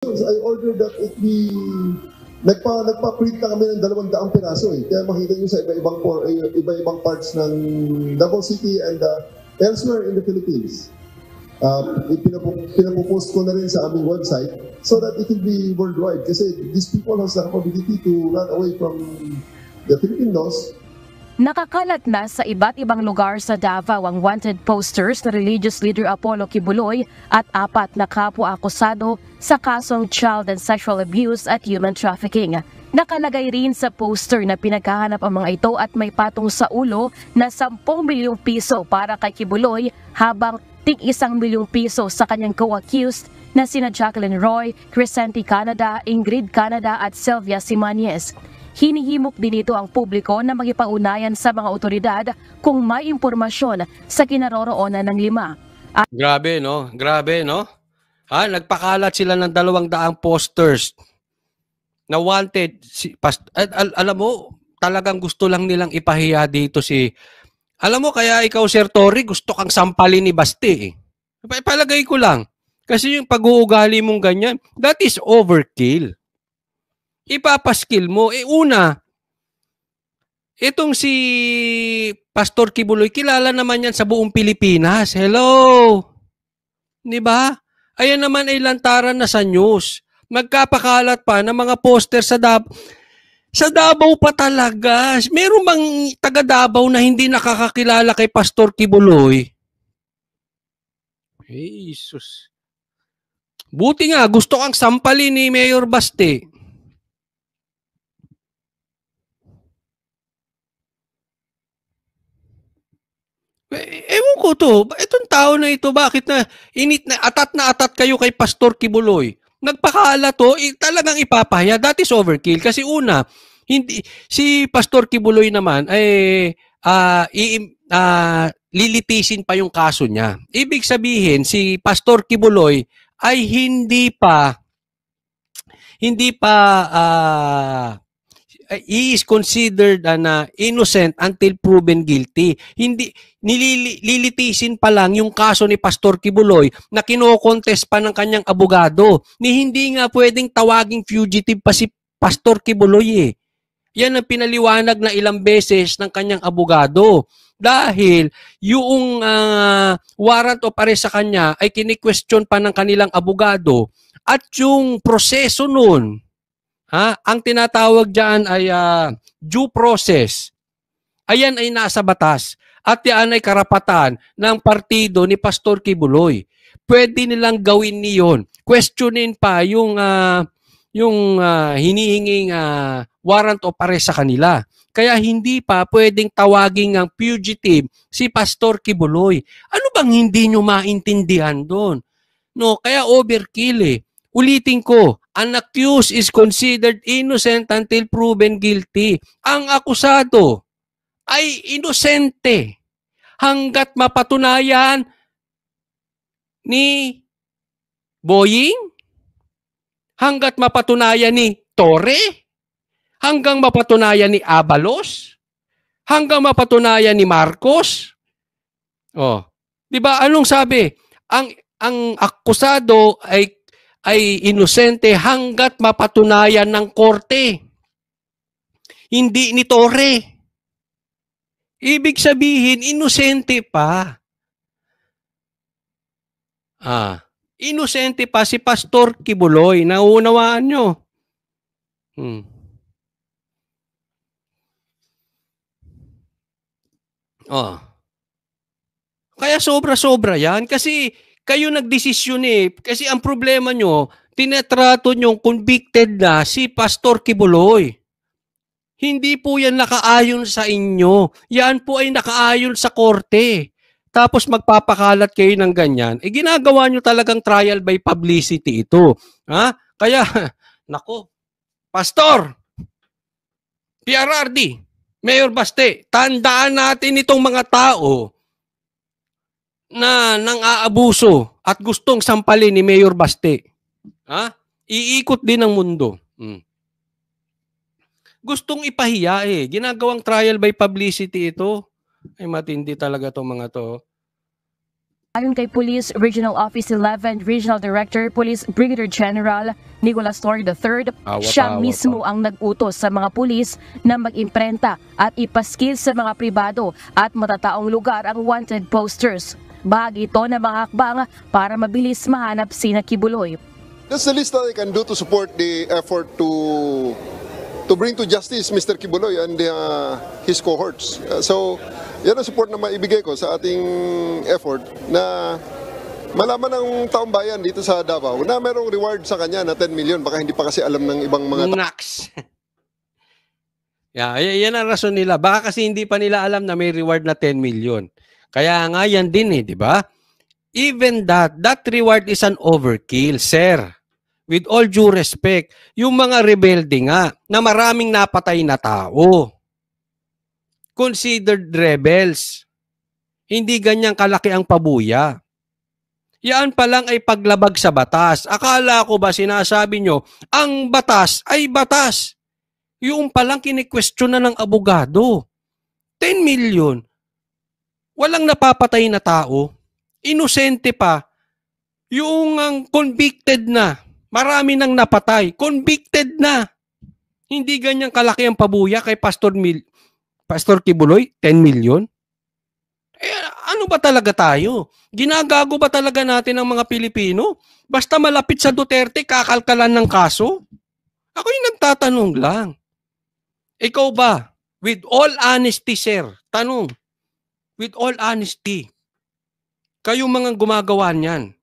I ordered that it be nagpa-print na kami ng 200 piraso eh. Kaya makita nyo sa iba-ibang parts ng Davao City and elsewhere in the Philippines. Pinapopost ko na rin sa aming website so that it will be worldwide. Kasi these people has the capability to run away from the Filipinos. Nakakalat na sa iba't ibang lugar sa Davao ang wanted posters na religious leader Apollo Kibuloy at 4 na kapwa-akusado sa kasong child and sexual abuse at human trafficking. Nakalagay rin sa poster na pinaghahanap ang mga ito at may patong sa ulo na 10 milyong piso para kay Kibuloy habang tig 1 milyong piso sa kanyang co-accused na sina Jacqueline Roy, Crescenti Canada, Ingrid Canada at Sylvia Simaniez. Hinihimok din ito ang publiko na magipaunayan sa mga otoridad kung may impormasyon sa kinaroroonan ng 5. Grabe, no? Grabe, no? Nagpakalat sila ng 200 posters na wanted. Alam mo, talagang gusto lang nilang ipahiya dito si... Alam mo, kaya ikaw, Sir Tory, gusto kang sampalin ni Basti. Palagay ko lang. Kasi yung pag-uugali mong ganyan, that is overkill. Ipapaskill mo. Una, itong si Pastor Kibuloy, kilala naman yan sa buong Pilipinas. Hello? Diba? Ayan naman ay lantaran na sa news. Magkapakalat pa ng mga poster sa Davao. Sa Davao pa talaga. Meron bang taga Davao na hindi nakakakilala kay Pastor Kibuloy? Jesus. Buti nga, gusto kang sampalin ni Mayor Basti. Ewan ko to, itong tao na ito, bakit na atat kayo kay Pastor Kibuloy? Nagpakaala to, talagang ipapahaya. That is overkill. Kasi una, hindi, si Pastor Kibuloy naman ay lilitisin pa yung kaso niya. Ibig sabihin, si Pastor Kibuloy ay hindi pa he is considered innocent until proven guilty. Hindi nililitisin pa lang yung kaso ni Pastor Kibuloy na kino-contest pa ng kanyang abogado. Hindi nga pwedeng tawaging fugitive pa si Pastor Kibuloy eh. Yan ang pinaliwanag na ilang beses ng kanyang abogado. Dahil yung warrant of arrest sa kanya ay kini-question pa ng kanilang abogado at yung proseso nun, ang tinatawag dyan ay due process. Ayan ay nasa batas. At yan ay karapatan ng partido ni Pastor Kibuloy. Pwede nilang gawin niyon. Questionin pa yung hinihinging warrant of arrest sa kanila. Kaya hindi pa pwedeng tawagin ng fugitive si Pastor Kibuloy. Ano bang hindi nyo maintindihan doon? No, kaya overkill eh. Ulitin ko, an accused is considered innocent until proven guilty. Ang akusado ay inosente hanggat mapatunayan ni Boying, hanggat mapatunayan ni Torre, hanggang mapatunayan ni Abalos, hanggang mapatunayan ni Marcos. Oh, 'di ba? Anong sabi? Ang akusado ay inosente hanggat mapatunayan ng korte. Hindi ni Torre. Ibig sabihin, inosente pa. Inosente pa si Pastor Kibuloy. Nauunawaan nyo? Kaya sobra-sobra yan. Kasi kayo nagdesisyon eh. Kasi ang problema nyo, tinetrato nyo convicted na si Pastor Kibuloy. Hindi po yan nakaayon sa inyo. Yan po ay nakaayon sa korte. Tapos magpapakalat kayo ng ganyan. Ginagawa nyo talagang trial by publicity ito. Kaya, nako, Pastor, PRRD, Mayor Baste, tandaan natin itong mga tao na nang-aabuso at gustong sampalin ni Mayor Baste. Iikot din ang mundo. Gustong ipahiya eh. Ginagawang trial by publicity ito. Ay matindi talaga itong mga to. Ayon kay Police Regional Office 11 Regional Director Police Brigadier General Nicolas Torre III, siya mismo ang nag-utos sa mga pulis na mag-imprenta at ipaskil sa mga pribado at matataong lugar ang wanted posters. Bahagi ito ng mga hakbang para mabilis mahanap sina Kibuloy. That's the least that I can do to support the effort to bring to justice Mr. Kibuloy and his cohorts. So, yan ang support na maibigay ko sa ating effort na malaman ng taong bayan dito sa Davao na merong reward sa kanya na 10 million. Baka hindi pa kasi alam ng ibang mga Naks. Yan ang rason nila. Baka kasi hindi pa nila alam na may reward na 10 million. Kaya nga yan din di ba? Even that reward is an overkill, sir. With all due respect, yung mga rebelde nga na maraming napatay na tao, considered rebels. Hindi ganyang kalaki ang pabuya. Yan pa lang ay paglabag sa batas. Akala ko ba sinasabi nyo, ang batas ay batas. Yung palang kini-question na ng abogado. 10 million. Walang napapatay na tao. Inosente pa. Yung convicted na. Marami nang napatay. Convicted na. Hindi ganyang kalaki ang pabuya kay Pastor Kibuloy, 10 million? Ano ba talaga tayo? Ginagago ba talaga natin ang mga Pilipino? Basta malapit sa Duterte, kakalkalan ng kaso? Ako yung nagtatanong lang. Ikaw ba, with all honesty, sir, tanong, with all honesty, kayong mga gumagawa niyan,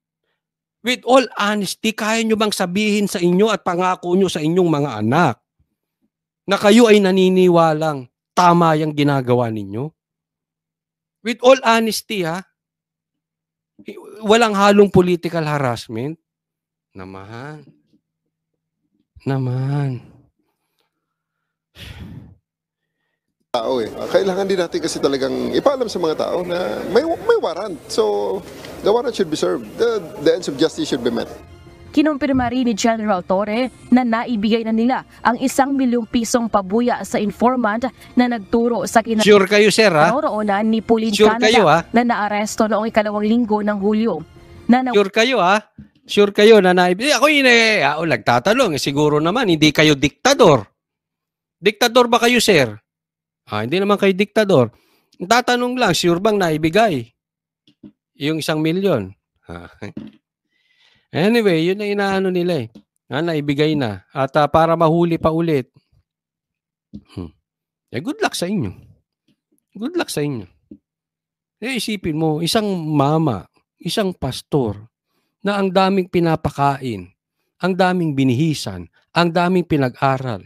with all honesty, kaya nyo bang sabihin sa inyo at pangako nyo sa inyong mga anak na kayo ay naniniwalang tama yung ginagawa ninyo? With all honesty, walang halong political harassment. Naman. tao eh. Kailangan din natin kasi talagang ipaalam sa mga tao na may warrant. So, the warrant should be served. The ends of justice should be met. Kinumpirma rin ni General Torre na naibigay na nila ang 1 milyong pisong pabuya sa informant na nagturo sa Sure kayo, sir, kinaroroonan ni Pauline Sure Canada kayo, na naaresto noong 2 linggo ng Hulyo. Sure kayo, Sure kayo na naibigay. Ako yun nagtatanong. Siguro naman, hindi kayo diktador. Diktador ba kayo, sir? Hindi naman kayo diktador. Tatanong lang, sure bang naibigay yung 1 milyon? Anyway, yun na inaano nila naibigay na. At para mahuli pa ulit. Good luck sa inyo. Good luck sa inyo. Isipin mo, isang mama, isang pastor, na ang daming pinapakain, ang daming binihisan, ang daming pinag-aral.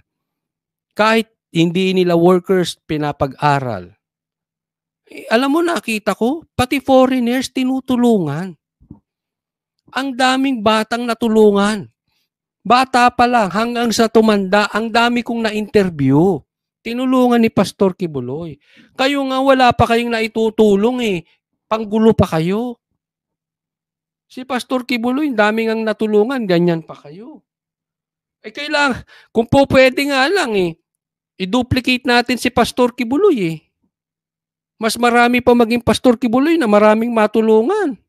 Kahit hindi nila workers pinapag-aral. Alam mo, nakita ko, pati foreigners tinutulungan. Ang daming batang natulungan. Bata pa lang hanggang sa tumanda, ang dami kong na-interview. Tinulungan ni Pastor Kibuloy. Kayo nga wala pa kayong naitutulong Panggulo pa kayo. Si Pastor Kibuloy, daming ang natulungan, ganyan pa kayo. Kailangan, kung po pwede nga lang i-duplicate natin si Pastor Kibuloy Mas marami pa maging Pastor Kibuloy na maraming matulungan.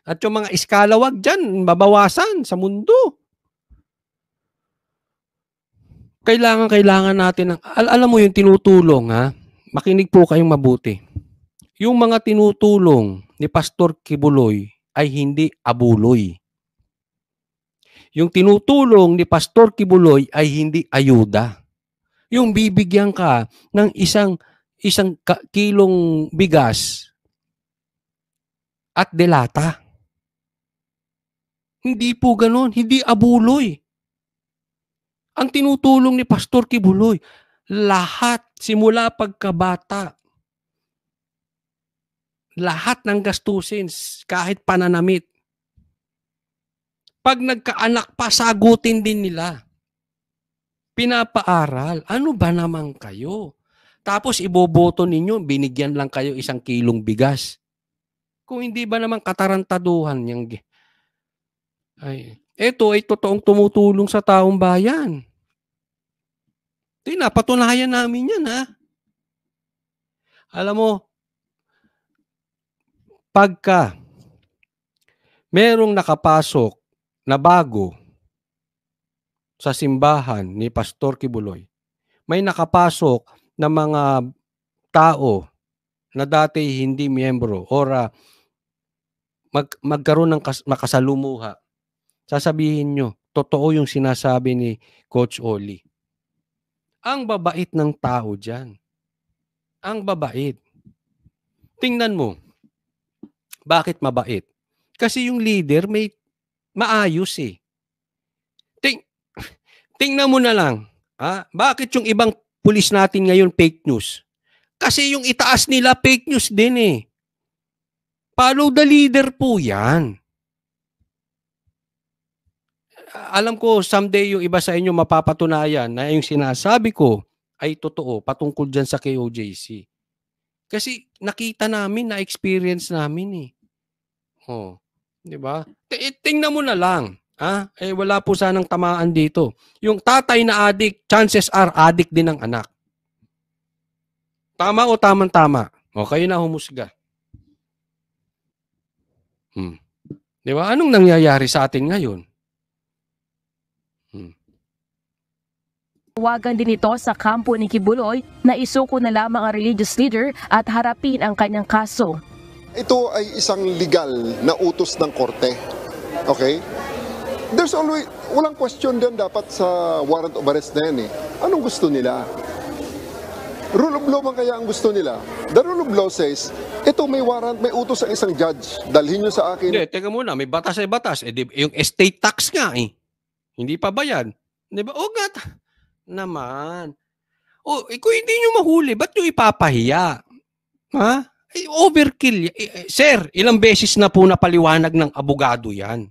At yung mga iskalawag dyan, mabawasan sa mundo. Kailangan natin alam mo yung tinutulong, makinig po kayong mabuti. Yung mga tinutulong ni Pastor Kibuloy ay hindi abuloy. Yung tinutulong ni Pastor Kibuloy ay hindi ayuda. Yung bibigyan ka ng isang kilong bigas at delata. Hindi po ganoon, hindi abuloy. Ang tinutulong ni Pastor Kibuloy, lahat simula pagkabata, lahat ng gastusin, kahit pananamit. Pag nagkaanak pa, sagutin din nila. Pinapaaral. Ano ba naman kayo? Tapos iboboto ninyo, binigyan lang kayo 1 kilong bigas. Kung hindi ba naman katarantaduhan yung ito ay totoong tumutulong sa taong bayan. Napatunayan namin yan, Alam mo, pagka merong nakapasok na bago sa simbahan ni Pastor Kibuloy, may nakapasok na mga tao na dati hindi miyembro or magkaroon ng makasalumuha, sasabihin nyo, totoo yung sinasabi ni Coach Oli. Ang babait ng tao dyan. Ang babait. Tingnan mo, bakit mabait? Kasi yung leader may maayos eh. Tingnan mo na lang, bakit yung ibang pulis natin ngayon fake news? Kasi yung itaas nila fake news din eh. Follow the leader po yan. Alam ko someday yung iba sa inyo mapapatunayan na yung sinasabi ko ay totoo patungkol dyan sa KOJC. Kasi nakita namin, na-experience namin eh. Oh, di ba? Tingnan mo na lang. Wala po sanang tamaan dito. Yung tatay na adik, chances are adik din ang anak. Tama o tamang-tama? O, kayo na humusga. Di ba? Anong nangyayari sa atin ngayon? Tawagan din ito sa kampo ni Kibuloy na isuko na lamang ang religious leader at harapin ang kanyang kaso. Ito ay isang legal na utos ng korte. Okay? There's always, walang question din dapat sa warrant of arrest na yan eh. Anong gusto nila? Rule of law man kaya ang gusto nila? The rule of law says, ito may warrant, may utos ang isang judge. Dalhin nyo sa akin. Hindi, teka muna, may batas ay batas. Yung estate tax nga eh. Hindi pa bayad. Di ba? O nga naman. Kung hindi nyo mahuli, ba't nyo ipapahiya? Ha? Overkill. Sir, ilang beses na po napaliwanag ng abogado yan.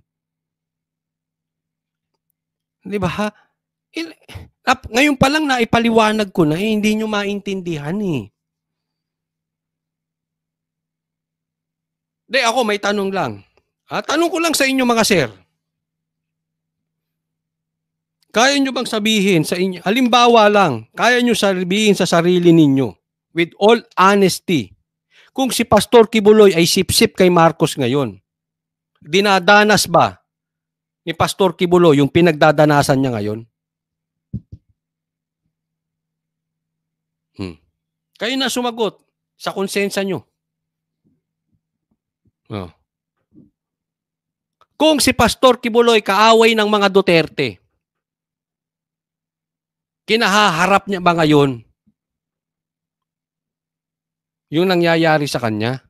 Di ba? Ngayon pa lang naipaliwanag ko na hindi nyo maintindihan eh. Ako may tanong lang. Tanong ko lang sa inyo mga sir. Kaya nyo bang sabihin sa inyo, halimbawa lang, kaya nyo sabihin sa sarili ninyo, with all honesty, kung si Pastor Kibuloy ay sip-sip kay Marcos ngayon, dinadanas ba ni Pastor Kibuloy yung pinagdadanasan niya ngayon? Kayo na sumagot sa konsensya nyo. Kung si Pastor Kibuloy kaaway ng mga Duterte, kinahaharap niya ba ngayon yung nangyayari sa kanya?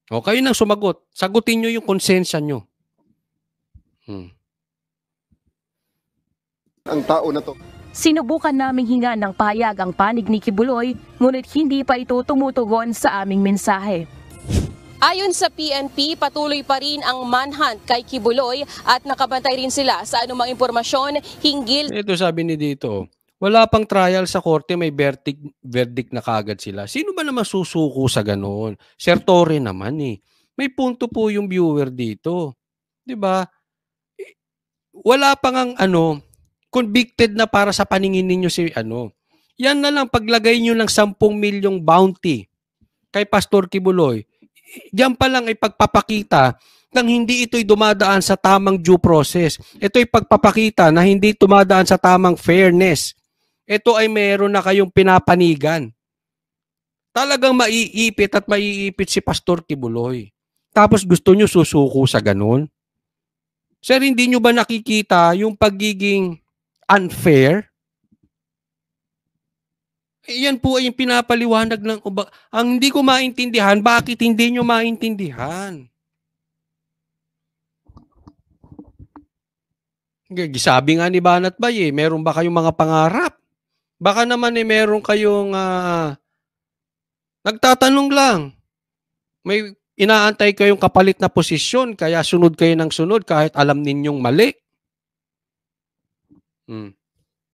Kayo nang sumagot. Sagutin nyo yung konsensya nyo. Ang tao na to. Sinubukan naming hinga ng payag ang panig ni Kibuloy, ngunit hindi pa ito tumutugon sa aming mensahe. Ayon sa PNP, patuloy pa rin ang manhunt kay Kibuloy at nakabantay rin sila sa anumang impormasyon hinggil. Ito sabi ni dito, wala pang trial sa korte, may verdict na kagad sila. Sino ba naman susuko sa ganoon? Sir Torre naman eh. May punto po yung viewer dito. 'Di ba? Wala pang convicted na para sa paningin ninyo si Yan na lang paglagay nyo ng 10 milyong bounty kay Pastor Kibuloy. Diyan pa lang ay pagpapakita nang hindi ito'y dumadaan sa tamang due process. Ito'y pagpapakita na hindi dumadaan sa tamang fairness. Ito ay meron na kayong pinapanigan. Talagang maiipit at maiipit si Pastor Kibuloy. Tapos gusto nyo susuko sa ganun? Sir, hindi nyo ba nakikita yung pagiging unfair? Yan po ay yung pinapaliwanag ng ang hindi ko maintindihan, bakit hindi nyo maintindihan? Sabi nga ni Banat Bay meron ba kayong mga pangarap? Baka naman meron kayong nagtatanong lang. May inaantay kayong kapalit na posisyon, kaya sunod kayo ng sunod kahit alam ninyong mali.